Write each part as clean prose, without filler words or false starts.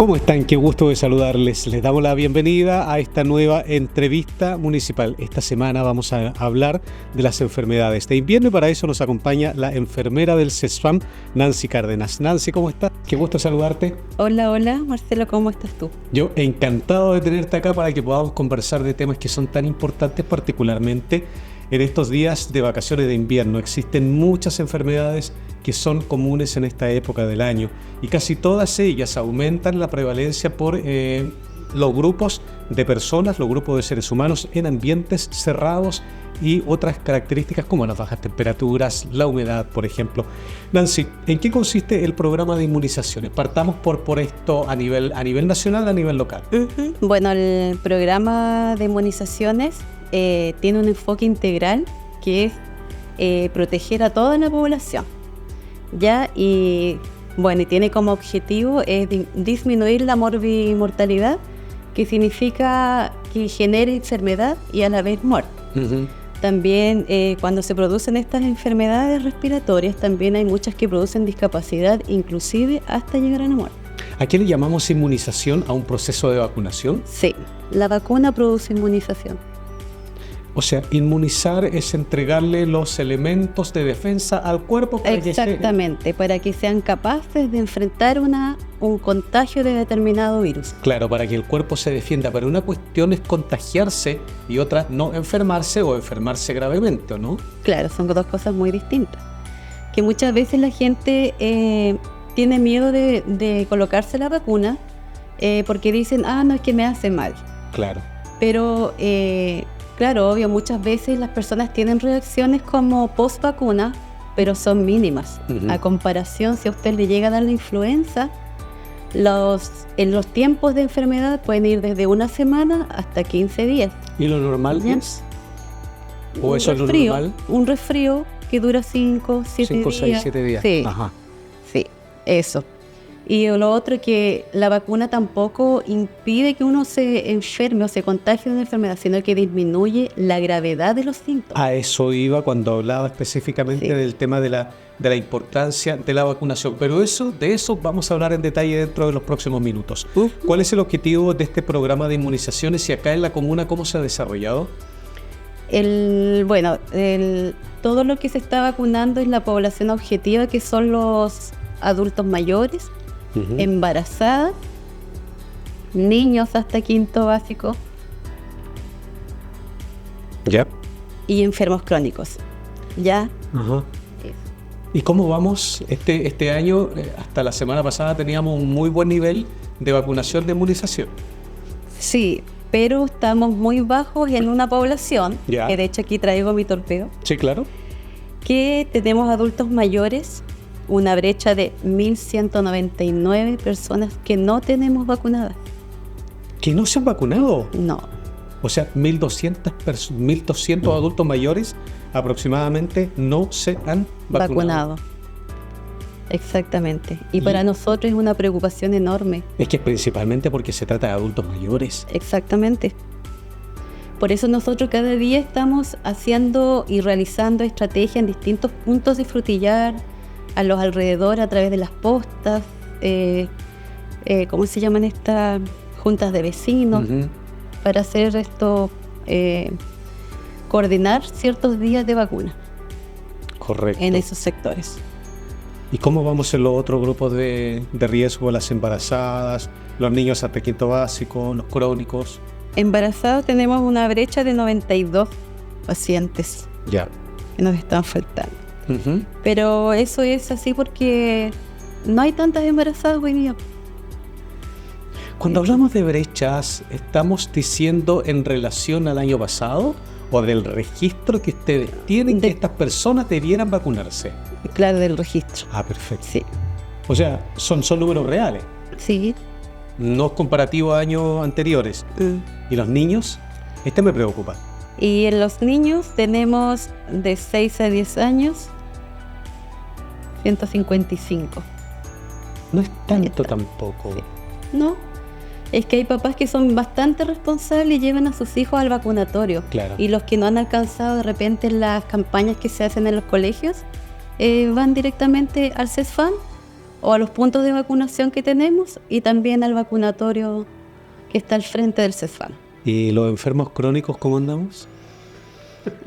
¿Cómo están? Qué gusto de saludarles. Les damos la bienvenida a esta nueva entrevista municipal. Esta semana vamos a hablar de las enfermedades de invierno y para eso nos acompaña la enfermera del CESFAM, Nancy Cárdenas. Nancy, ¿cómo estás? Qué gusto saludarte. Hola, Marcelo, ¿cómo estás tú? Yo encantado de tenerte acá para que podamos conversar de temas que son tan importantes, particularmente en estos días de vacaciones de invierno. Existen muchas enfermedades que son comunes en esta época del año y casi todas ellas aumentan la prevalencia por los grupos de personas, los grupos de seres humanos en ambientes cerrados y otras características como las bajas temperaturas, la humedad, por ejemplo. Nancy, ¿en qué consiste el programa de inmunizaciones? Partamos por esto a nivel nacional, a nivel local. Bueno, el programa de inmunizaciones tiene un enfoque integral que es proteger a toda la población, ¿ya? Y tiene como objetivo disminuir la mortalidad, que significa que genere enfermedad y a la vez muerte. También cuando se producen estas enfermedades respiratorias, también hay muchas que producen discapacidad, inclusive hasta llegar a la muerte. ¿A qué le llamamos inmunización? ¿A un proceso de vacunación? Sí, la vacuna produce inmunización. O sea, inmunizar es entregarle los elementos de defensa al cuerpo para para que sean capaces de enfrentar un contagio de determinado virus. Claro, para que el cuerpo se defienda, pero una cuestión es contagiarse y otra no enfermarse o enfermarse gravemente, ¿o no? Claro, son dos cosas muy distintas. Que muchas veces la gente tiene miedo de colocarse la vacuna porque dicen, no, es que me hace mal. Claro. Pero claro, obvio, muchas veces las personas tienen reacciones como post vacuna, pero son mínimas. A comparación, si a usted le llega a dar la influenza, en los tiempos de enfermedad pueden ir desde una semana hasta 15 días. ¿Y lo normal es? ¿O eso es lo normal? Un resfrío que dura 5, 7 días. 6, 7 días. Sí. Ajá. Sí, eso. Y lo otro, que la vacuna tampoco impide que uno se enferme o se contagie de una enfermedad, sino que disminuye la gravedad de los síntomas. A eso iba cuando hablaba específicamente del tema de la importancia de la vacunación. Pero de eso vamos a hablar en detalle dentro de los próximos minutos. ¿Cuál es el objetivo de este programa de inmunizaciones y acá en la comuna cómo se ha desarrollado? Todo lo que se está vacunando es la población objetiva, que son los adultos mayores, embarazadas, niños hasta quinto básico, y enfermos crónicos. ¿Ya? ¿Y cómo vamos? Este año, hasta la semana pasada, teníamos un muy buen nivel de vacunación de inmunización. Sí, pero estamos muy bajos en una población, que de hecho aquí traigo mi torpeo. Sí, claro. Que tenemos adultos mayores, una brecha de 1.199 personas que no tenemos vacunadas. ¿Que no se han vacunado? No. O sea, 1.200 adultos mayores aproximadamente no se han vacunado. Exactamente. Y para nosotros es una preocupación enorme. Es que principalmente porque se trata de adultos mayores. Exactamente. Por eso nosotros cada día estamos haciendo y realizando estrategias en distintos puntos de Frutillar, a los alrededores, a través de las postas, ¿cómo se llaman estas? Juntas de vecinos, para hacer esto, coordinar ciertos días de vacuna. Correcto. En esos sectores. ¿Y cómo vamos en los otros grupos de riesgo? Las embarazadas, los niños hasta quinto básico, los crónicos. Embarazados tenemos una brecha de 92 pacientes que nos están faltando. Pero eso es así porque no hay tantas embarazadas hoy día. Cuando hablamos de brechas, ¿estamos diciendo en relación al año pasado o del registro que ustedes tienen que estas personas debieran vacunarse? Claro, del registro. Perfecto. Sí. O sea, son números reales. Sí. No es comparativo a años anteriores. ¿Y los niños? Este me preocupa. Y en los niños tenemos de 6 a 10 años 155. No es tanto tampoco. Sí. No, es que hay papás que son bastante responsables y llevan a sus hijos al vacunatorio. Claro. Y los que no han alcanzado de repente las campañas que se hacen en los colegios van directamente al CESFAM o a los puntos de vacunación que tenemos y también al vacunatorio que está al frente del CESFAM. ¿Y los enfermos crónicos cómo andamos?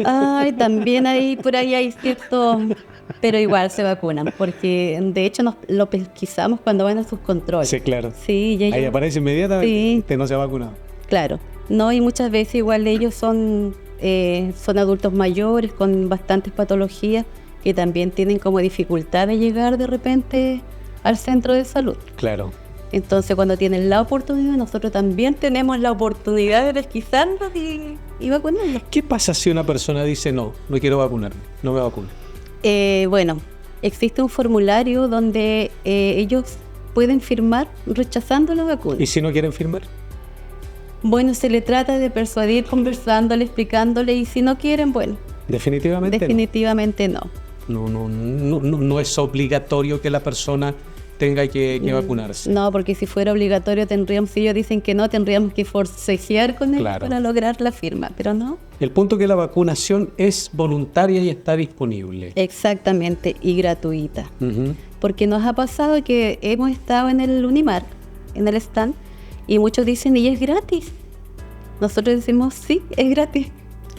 Ay, también por ahí hay cierto, pero igual se vacunan, porque de hecho lo pesquisamos cuando van a sus controles. Sí, claro. Sí, y ellos, ahí aparece inmediatamente, sí, usted no se ha vacunado. Claro, no, y muchas veces igual ellos son adultos mayores con bastantes patologías que también tienen como dificultad de llegar de repente al centro de salud. Claro. Entonces, cuando tienen la oportunidad, nosotros también tenemos la oportunidad de pesquisarlos y vacunarlos. ¿Qué pasa si una persona dice no quiero vacunarme, no me vacuno? Bueno, existe un formulario donde ellos pueden firmar rechazando la vacuna. ¿Y si no quieren firmar? Bueno, se le trata de persuadir conversándole, explicándole, y si no quieren, bueno. Definitivamente no. No es obligatorio que la persona tenga que vacunarse. No, porque si fuera obligatorio si ellos dicen que no, tendríamos que forcejear con ellos para lograr la firma, pero no. El punto es que la vacunación es voluntaria y está disponible. Exactamente, y gratuita. Uh-huh. Porque nos ha pasado que hemos estado en el Unimark, en el stand, y muchos dicen, ¿y es gratis? Nosotros decimos, sí, es gratis.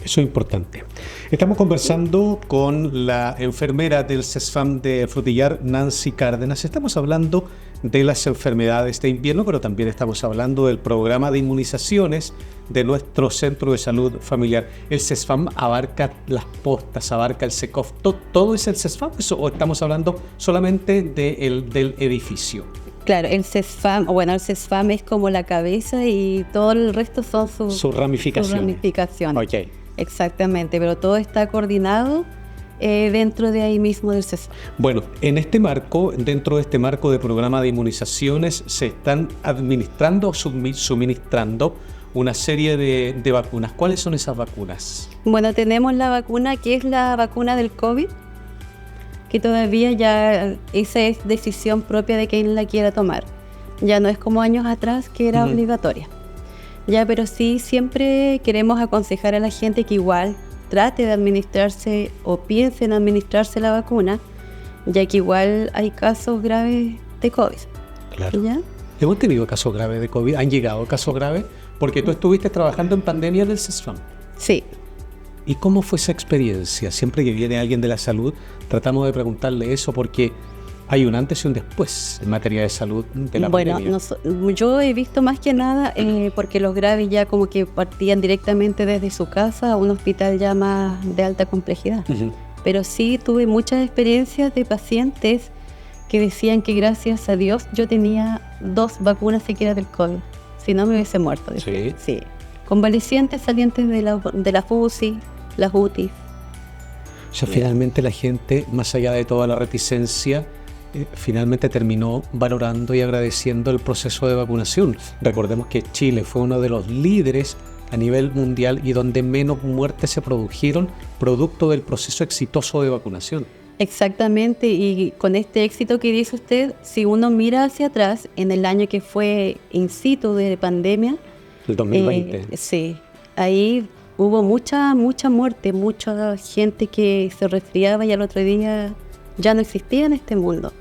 Eso es importante. Estamos conversando con la enfermera del CESFAM de Frutillar, Nancy Cárdenas. Estamos hablando de las enfermedades de invierno, pero también estamos hablando del programa de inmunizaciones de nuestro Centro de Salud Familiar. ¿El CESFAM abarca las postas, abarca el SECOF? ¿Todo es el CESFAM o estamos hablando solamente del edificio? Claro, el CESFAM es como la cabeza y todo el resto son sus ramificaciones. Okay. Exactamente, pero todo está coordinado dentro de ahí mismo del CESFAM. Bueno, dentro de este marco de programa de inmunizaciones, se están administrando o suministrando una serie de vacunas. ¿Cuáles son esas vacunas? Bueno, tenemos la vacuna que es la vacuna del COVID, que todavía ya esa es decisión propia de quien la quiera tomar. Ya no es como años atrás que era obligatoria. Ya, pero sí siempre queremos aconsejar a la gente que igual trate de administrarse o piense en administrarse la vacuna, ya que igual hay casos graves de COVID. Claro. ¿Ya? Hemos tenido casos graves de COVID, han llegado casos graves, porque tú estuviste trabajando en pandemia del CESFAM. Sí. ¿Y cómo fue esa experiencia? Siempre que viene alguien de la salud, tratamos de preguntarle eso porque hay un antes y un después en materia de salud de la pandemia. Bueno, yo he visto más que nada porque los graves ya como que partían directamente desde su casa a un hospital ya más de alta complejidad. Uh-huh. Pero sí tuve muchas experiencias de pacientes que decían que gracias a Dios yo tenía 2 vacunas siquiera del COVID. Si no me hubiese muerto. ¿Sí? Sí. Convalecientes salientes de la FUCI, las UTI. O sea, finalmente la gente, más allá de toda la reticencia, finalmente terminó valorando y agradeciendo el proceso de vacunación. Recordemos que Chile fue uno de los líderes a nivel mundial y donde menos muertes se produjeron producto del proceso exitoso de vacunación. Exactamente, y con este éxito que dice usted, si uno mira hacia atrás, en el año que fue in situ de pandemia, el 2020. Sí, ahí hubo mucha muerte, mucha gente que se resfriaba y al otro día ya no existía en este mundo.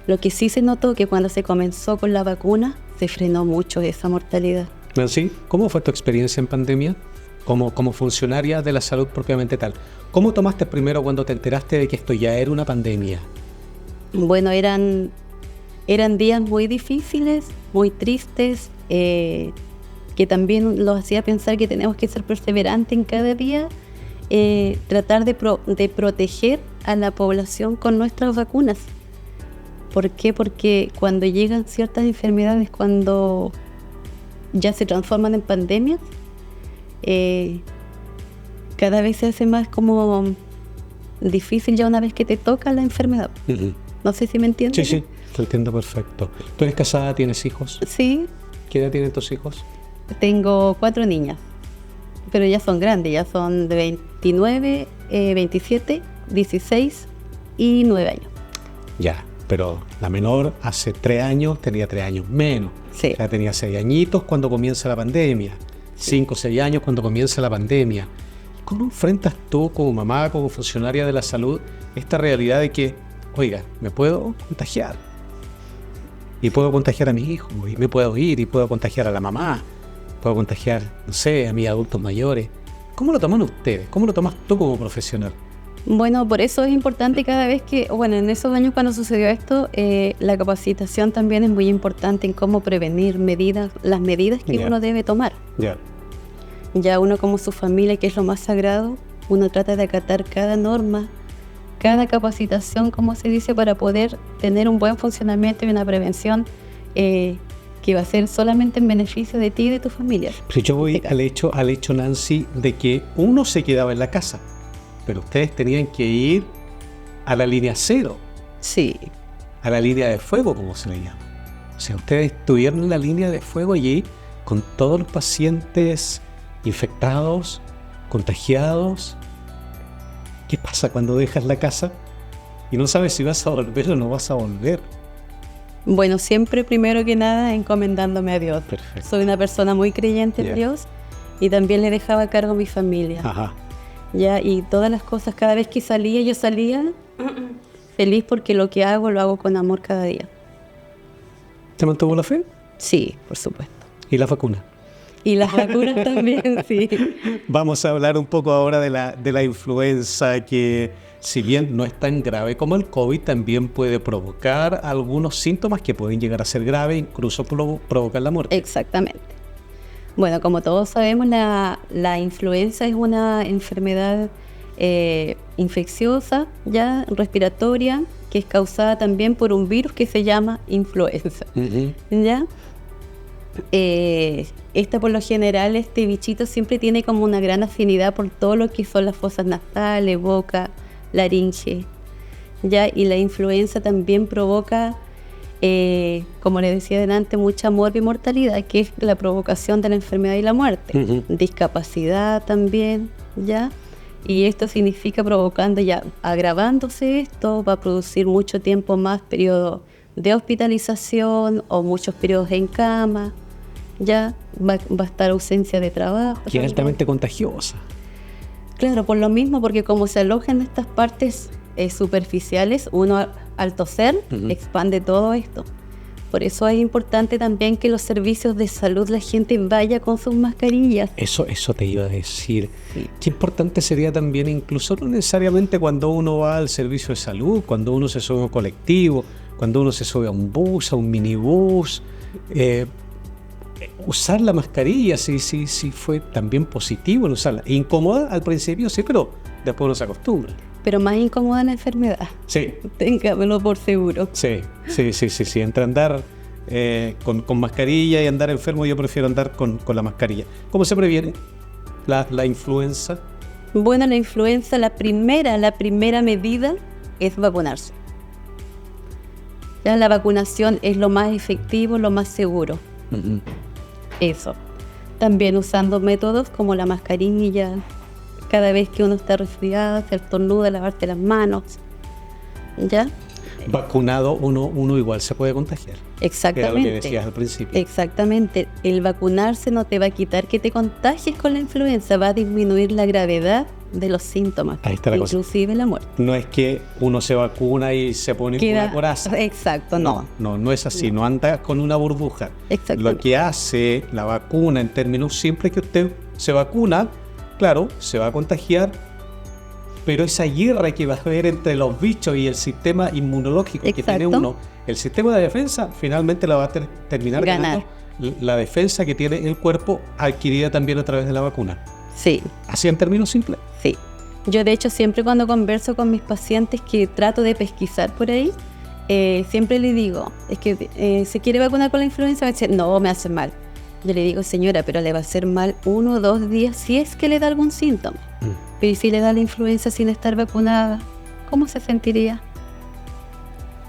Lo que sí se notó que cuando se comenzó con la vacuna, se frenó mucho esa mortalidad. Nancy, ¿cómo fue tu experiencia en pandemia? Como funcionaria de la salud propiamente tal. ¿Cómo tomaste primero cuando te enteraste de que esto ya era una pandemia? Bueno, eran días muy difíciles, muy tristes, que también los hacía pensar que tenemos que ser perseverantes en cada día, tratar de proteger a la población con nuestras vacunas. ¿Por qué? Porque cuando llegan ciertas enfermedades, cuando ya se transforman en pandemias, cada vez se hace más como difícil ya una vez que te toca la enfermedad. Uh-huh. No sé si me entiendes. Sí, te entiendo perfecto. ¿Tú eres casada? ¿Tienes hijos? Sí. ¿Qué edad tienen tus hijos? Tengo 4 niñas, pero ya son grandes, ya son de 29, 27, 16 y 9 años. Ya, pero la menor hace 3 años tenía 3 años menos. Sí. O sea, tenía 6 añitos cuando comienza la pandemia. 5 o 6 años cuando comienza la pandemia. ¿Cómo enfrentas tú como mamá, como funcionaria de la salud, esta realidad de que, oiga, me puedo contagiar? y puedo contagiar a mi hijo, y me puedo ir, y puedo contagiar a la mamá, puedo contagiar, no sé, a mis adultos mayores. ¿Cómo lo toman ustedes? ¿Cómo lo tomas tú como profesional? Bueno, por eso es importante cada vez que, bueno, en esos años cuando sucedió esto, la capacitación también es muy importante en cómo prevenir las medidas que uno debe tomar. Ya uno como su familia, que es lo más sagrado, uno trata de acatar cada norma, cada capacitación, como se dice, para poder tener un buen funcionamiento y una prevención que va a ser solamente en beneficio de ti y de tu familia. Pero yo voy al hecho, Nancy, de que uno se quedaba en la casa, pero ustedes tenían que ir a la línea cero. Sí. A la línea de fuego, como se le llama. O sea, ustedes estuvieron en la línea de fuego allí con todos los pacientes infectados, contagiados. ¿Qué pasa cuando dejas la casa y no sabes si vas a volver o no vas a volver? Bueno, siempre primero que nada encomendándome a Dios. Perfecto. Soy una persona muy creyente en Dios y también le dejaba a cargo a mi familia. Ajá. Ya, y todas las cosas, cada vez que salía, yo salía feliz porque lo que hago, lo hago con amor cada día. ¿Te mantuvo la fe? Sí, por supuesto. ¿Y la vacuna? Y las vacunas también, sí. Vamos a hablar un poco ahora de la influenza, que si bien no es tan grave como el COVID, también puede provocar algunos síntomas que pueden llegar a ser graves, incluso provocar la muerte. Exactamente. Bueno, como todos sabemos, la influenza es una enfermedad infecciosa, ya respiratoria, que es causada también por un virus que se llama influenza. ¿Ya? Esta por lo general, este bichito siempre tiene como una gran afinidad por todo lo que son las fosas nasales, boca, laringe, ¿ya? Y la influenza también provoca, como les decía delante, mucha muerte y mortalidad, que es la provocación de la enfermedad y la muerte. Discapacidad también, ¿ya? Y esto significa provocando, ya agravándose esto, va a producir mucho tiempo más periodo de hospitalización o muchos periodos en cama, ya va a estar ausencia de trabajo. Que es altamente contagiosa. Claro, por lo mismo, porque como se aloja en estas partes superficiales, uno al toser expande todo esto. Por eso es importante también que los servicios de salud la gente vaya con sus mascarillas. Eso te iba a decir. Sí. Qué importante sería también, incluso no necesariamente cuando uno va al servicio de salud, cuando uno se sube a un colectivo, cuando uno se sube a un bus, a un minibús, usar la mascarilla, sí fue también positivo en usarla. Incómoda al principio, sí, pero después uno se acostumbra. Pero más incómoda la enfermedad. Sí. Téngamelo por seguro. Sí. Entre andar con mascarilla y andar enfermo, yo prefiero andar con la mascarilla. ¿Cómo se previene la influenza? Bueno, la influenza, la primera medida es vacunarse. Ya la vacunación es lo más efectivo, lo más seguro. Eso. También usando métodos como la mascarilla, cada vez que uno está resfriado, se estornuda, lavarte las manos. ¿Ya? Vacunado uno igual se puede contagiar. Exactamente. Era lo que decías al principio. Exactamente. El vacunarse no te va a quitar que te contagies con la influenza, va a disminuir la gravedad de los síntomas, ahí está la inclusive cosa. La muerte. No es que uno se vacuna y se pone una coraza. Exacto, no. No es así, no anda con una burbuja. Lo que hace la vacuna en términos simples es que usted se vacuna, claro, se va a contagiar, pero esa guerra que va a haber entre los bichos y el sistema inmunológico que tiene uno, el sistema de defensa, finalmente la va a terminar ganando la defensa que tiene el cuerpo, adquirida también a través de la vacuna. Sí. ¿Así en términos simples? Sí. Yo de hecho siempre cuando converso con mis pacientes que trato de pesquisar por ahí, siempre le digo, es que ¿se quiere vacunar con la influenza? Me dice, no, me hace mal. Yo le digo, señora, pero le va a hacer mal 1 o 2 días si es que le da algún síntoma. Pero ¿y si le da la influenza sin estar vacunada? ¿Cómo se sentiría?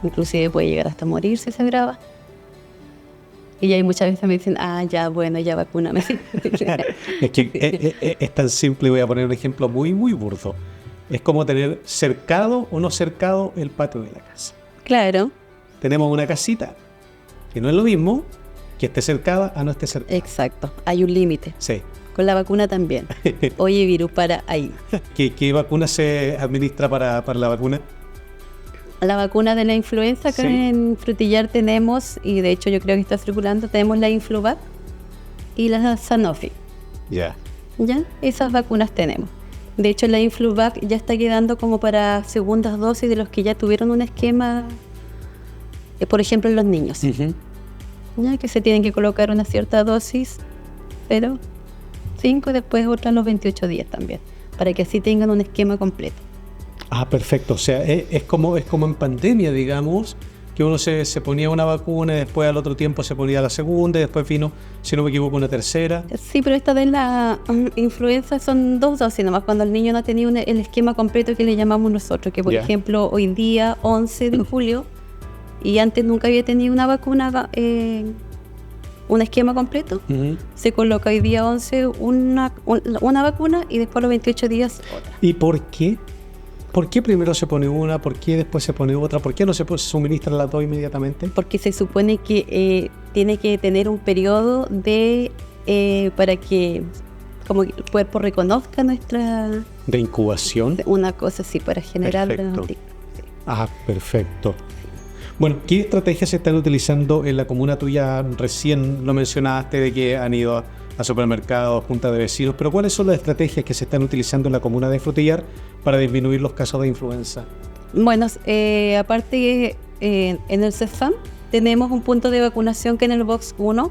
Inclusive puede llegar hasta morir si se agrava. Y ahí muchas veces me dicen, ya vacúname. Es que es tan simple, voy a poner un ejemplo muy, muy burdo. Es como tener cercado o no cercado el patio de la casa. Claro. Tenemos una casita, que no es lo mismo que esté cercada a no esté cercada. Exacto, hay un límite. Sí. Con la vacuna también. Oye, virus, para ahí. ¿Qué vacuna se administra para la vacuna? La vacuna de la influenza acá en Frutillar tenemos, y de hecho yo creo que está circulando, tenemos la Influvac y la Sanofi. Ya. ¿Ya? Esas vacunas tenemos. De hecho la Influvac ya está quedando como para segundas dosis de los que ya tuvieron un esquema, por ejemplo en los niños. ¿Ya? Que se tienen que colocar una cierta dosis, pero 5 y después otra a los 28 días también, para que así tengan un esquema completo. Ah, perfecto. O sea, es como en pandemia, digamos, que uno se ponía una vacuna y después al otro tiempo se ponía la segunda y después vino, si no me equivoco, una tercera. Sí, pero esta de la influenza son 2 dosis nomás, cuando el niño no ha tenido el esquema completo que le llamamos nosotros, que por ejemplo hoy día 11 de julio y antes nunca había tenido una vacuna, un esquema completo, se coloca hoy día 11 una vacuna y después a los 28 días otra. ¿Y por qué? ¿Por qué primero se pone una? ¿Por qué después se pone otra? ¿Por qué no se suministran las dos inmediatamente? Porque se supone que tiene que tener un periodo para que como el cuerpo reconozca nuestra... ¿De incubación? Una cosa así, para generar... Perfecto. Sí. Ah, perfecto. Bueno, ¿qué estrategias se están utilizando en la comuna tuya? Recién lo mencionaste de que han ido a supermercados, juntas de vecinos, pero ¿cuáles son las estrategias que se están utilizando en la comuna de Frutillar para disminuir los casos de influenza? Bueno, aparte en el CESFAM tenemos un punto de vacunación que en el Box 1,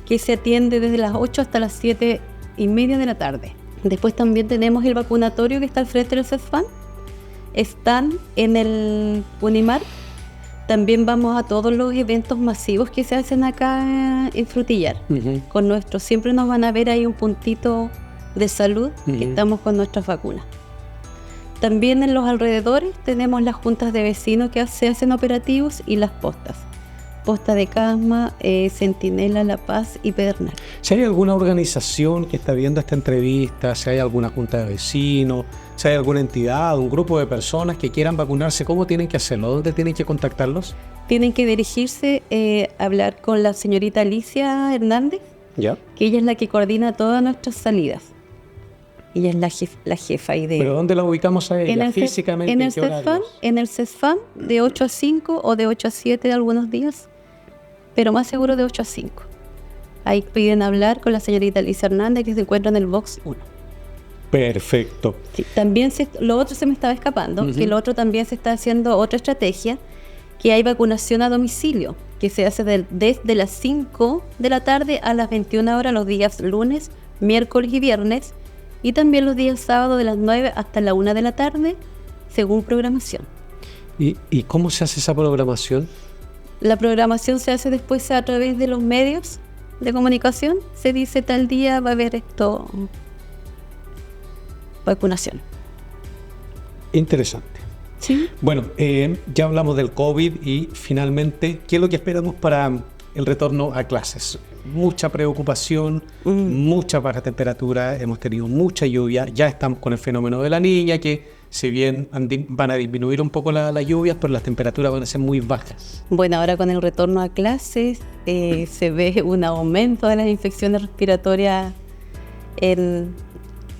que se atiende desde las 8 hasta las 7:30 de la tarde. Después también tenemos el vacunatorio que está al frente del CESFAM. Están en el Unimar. También vamos a todos los eventos masivos que se hacen acá en Frutillar. Con nuestros, siempre nos van a ver ahí un puntito de salud que estamos con nuestras vacunas. También en los alrededores tenemos las juntas de vecinos que se hacen operativos y las postas. Posta de Casma, Centinela, La Paz y Pedernal. Si hay alguna organización que está viendo esta entrevista, si hay alguna junta de vecinos, si hay alguna entidad, un grupo de personas que quieran vacunarse, ¿cómo tienen que hacerlo? ¿Dónde tienen que contactarlos? Tienen que dirigirse a hablar con la señorita Alicia Hernández, que ella es la que coordina todas nuestras salidas. Ella es la jefa ahí de... ¿Pero dónde la ubicamos a ella físicamente? En el CESFAM de 8 a 5 o de 8 a 7 algunos días, pero más seguro de 8 a 5. Ahí piden hablar con la señorita Alicia Hernández, que se encuentra en el Box 1. Perfecto. Sí, también lo otro se me estaba escapando, que lo otro también se está haciendo otra estrategia, que hay vacunación a domicilio, que se hace desde las 5 de la tarde a las 21 horas los días lunes, miércoles y viernes, y también los días sábados de las 9 hasta la 1 de la tarde, según programación. ¿Y cómo se hace esa programación? La programación se hace después a través de los medios de comunicación. Se dice tal día va a haber vacunación. Interesante. Sí. Bueno, ya hablamos del COVID y finalmente, ¿qué es lo que esperamos para el retorno a clases? Mucha preocupación, mucha baja temperatura, hemos tenido mucha lluvia, ya estamos con el fenómeno de la Niña, que si bien van a disminuir un poco las lluvias, pero las temperaturas van a ser muy bajas. Bueno, ahora con el retorno a clases se ve un aumento de las infecciones respiratorias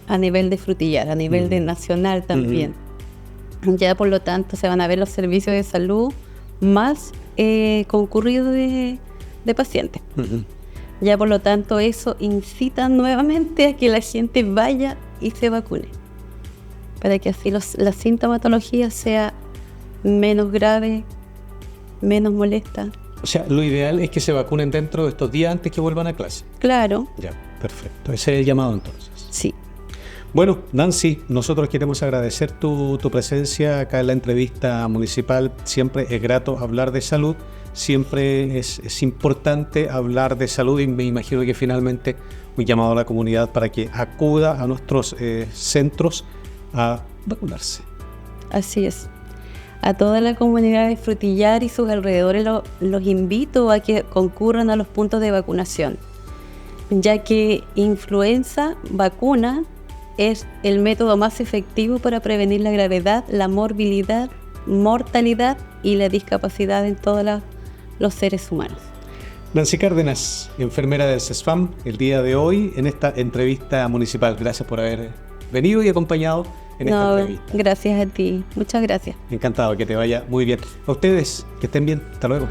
a nivel de Frutillar, a nivel de nacional también. Ya por lo tanto se van a ver los servicios de salud más concurridos de pacientes. Ya por lo tanto eso incita nuevamente a que la gente vaya y se vacune, para que así la sintomatología sea menos grave, menos molesta. O sea, lo ideal es que se vacunen dentro de estos días antes que vuelvan a clase. Claro. Ya, perfecto. Ese es el llamado entonces. Sí. Bueno, Nancy, nosotros queremos agradecer tu presencia acá en la entrevista municipal. Siempre es grato hablar de salud, siempre es importante hablar de salud y me imagino que finalmente un llamado a la comunidad para que acuda a nuestros centros a vacunarse. Así es. A toda la comunidad de Frutillar y sus alrededores los invito a que concurran a los puntos de vacunación, ya que influenza vacuna es el método más efectivo para prevenir la gravedad, la morbilidad, mortalidad y la discapacidad en todos los seres humanos. Nancy Cárdenas, enfermera del CESFAM, el día de hoy en esta entrevista municipal. Gracias por haber venido y acompañado en esta entrevista. Gracias a ti. Muchas gracias. Encantado, que te vaya muy bien. A ustedes, que estén bien. Hasta luego.